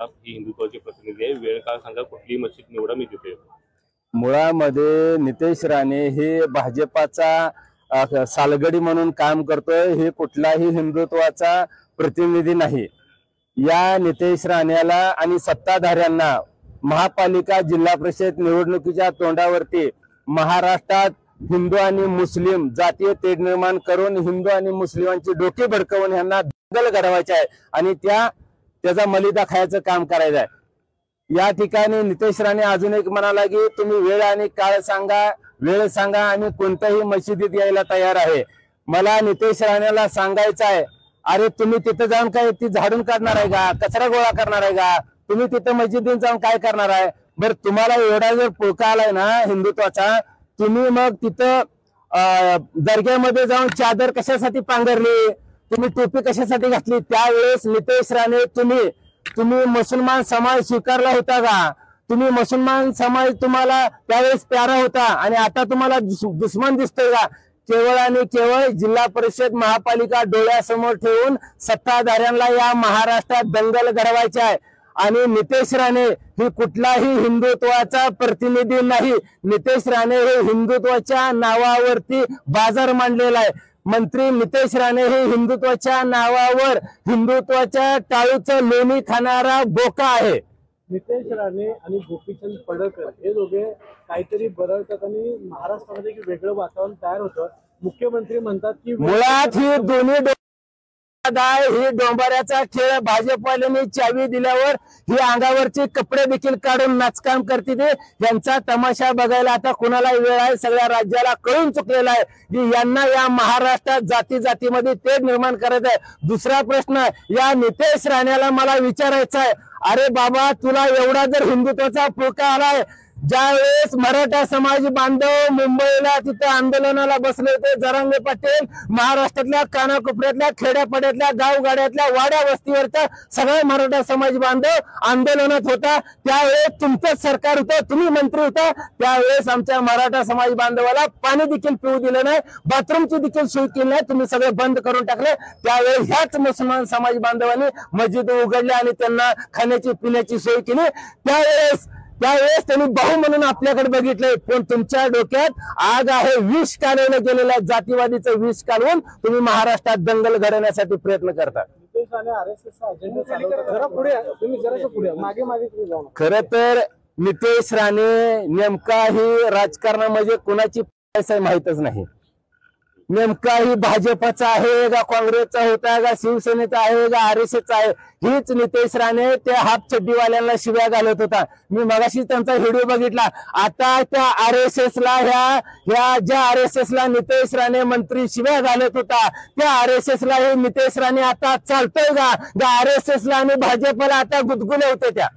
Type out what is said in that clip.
जगताप ही हिंदुत्वाचे प्रतिनिधी आहे। वेळ काळ सांगा, कुठली मशीद निवडा, मी तिथे येतो। मुळामध्ये नितेश राणे हे भाजपाचा सालगडी म्हणून काम करतोय। हे कुठलाही हिंदुत्वाचा प्रतिनिधी नाही। या नितेश राणेला आणि सत्ताधाऱ्यांना महापालिका जिल्हा परिषद निवडणुकीच्या तोंडावरती महाराष्ट्रात हिंदू आणि मुस्लिम जातीय तेढ निर्माण करून हिंदू आणि मुस्लिमांची डोके भडकवून यांना दंगल घडवायची आहे आणि त्याचा मलिदा खायचं काम करायचं आहे। या ठिकाणी नितेश राणे अजून एक म्हणाला की तुम्ही वेळ आणि काळ सांगा, वेळ सांगा, आणि कोणत्याही मशिदीत यायला तयार आहे। मला नितेश राणेला सांगायचं आहे, अरे तुम्ही तिथे जाऊन काय ती झाडून काढणार आहे का, कचरा गोळा करणार आहे का, तुम्ही तिथे मस्जिदीत जाऊन काय करणार आहे? बरं, तुम्हाला एवढा जर पुळका आलाय ना हिंदुत्वाचा, तुम्ही मग तिथं दर्ग्यामध्ये जाऊन चादर कशासाठी पांघरली, तुम्ही टोपी कशासाठी घातली? त्यावेळेस नितेश राणे तुम्ही मुसलमान समाज स्वीकारला होता का? तुम्ही मुसलमान समाज तुम्हाला त्यावेळेस प्यारा होता आणि आता तुम्हाला दुश्मन दिसतोय का? केवळ आणि केवळ जिल्हा परिषद महापालिका डोळ्यासमोर ठेवून सत्ताधाऱ्यांना या महाराष्ट्रात दंगल घडवायची आहे। आणि नितेश राणे ही कुठलाही हिंदुत्वाचा प्रतिनिधी नाही। नितेश राणे हे हिंदुत्वाच्या नावावरती बाजार मांडलेला आहे। मंत्री नितेश राणे हे हिंदुत्वाच्या नावावर हिंदुत्वाच्या टाळूचं लोणी खाणारा बोका आहे। नितेश राणे आणि गोपीचंद पडळकर हे दोघे काहीतरी बरळतात आणि महाराष्ट्रामध्ये एक वेगळं वातावरण तयार होतं। मुख्यमंत्री म्हणतात की मुळात ही दोन्ही ही डोंबाऱ्याचा खेळ भाजपवाल्यांनी चावी दिल्यावर ही अंगावरचे कपडे देखील काढून नाचकाम करते ते। यांचा तमाशा बघायला आता कुणाला वेळ आहे? सगळ्या राज्याला कळून चुकलेला आहे की यांना या महाराष्ट्रात जाती जातीमध्ये तेढ निर्माण करायचं आहे। दुसरा प्रश्न या नितेश राणेला मला विचारायचा आहे, अरे बाबा तुला एवढा जर हिंदुत्वाचा पुळका आलाय, ज्यावेळेस मराठा समाज बांधव मुंबईला तिथे आंदोलनाला बसले होते, जरांगे पाटील महाराष्ट्रातल्या कानाकोपऱ्यातल्या खेड्यापाड्यातल्या गावगाड्यातल्या वाड्या वस्तीवरचा सगळा मराठा समाज बांधव आंदोलनात होता, त्यावेळेस तुमचंच सरकार होतं, तुम्ही मंत्री होता, त्यावेळेस आमच्या मराठा समाज बांधवाला पाणी देखील पिऊ दिलं नाही, बाथरूमची देखील सोय केली नाही, तुम्ही सगळे बंद करून टाकले। त्यावेळेस ह्याच मुसलमान समाज बांधवांनी मस्जिद उघडल्या आणि त्यांना खाण्याची पिण्याची सोय केली। त्यावेळेस त्यांनी भाऊ म्हणून आपल्याकडे बघितलंय, पण तुमच्या डोक्यात आग आहे, विष कालवलं गेलेलं आहे, जातीवादीचं विष कालवून तुम्ही महाराष्ट्रात दंगल घडवण्यासाठी प्रयत्न करता। खर तर नितेश राणे नेमका ही राजकारणामध्ये कोणाची पैसा माहितच नाही। नेमका ही भाजपचा आहे का, काँग्रेसचा होता का, शिवसेनेचा आहे का, RSSचा आहे? हीच नितेश राणे त्या हाफ चड्डीवाल्यांना शिव्या घालत होता। मी मगाशी त्यांचा व्हिडिओ बघितला। आता त्या RSSला ज्या RSSला नितेश राणे मंत्री शिव्या घालत होता, त्या RSSला हे नितेश राणे आता चालतोय का? RSSला आणि भाजपला आता गुदगुले होते त्या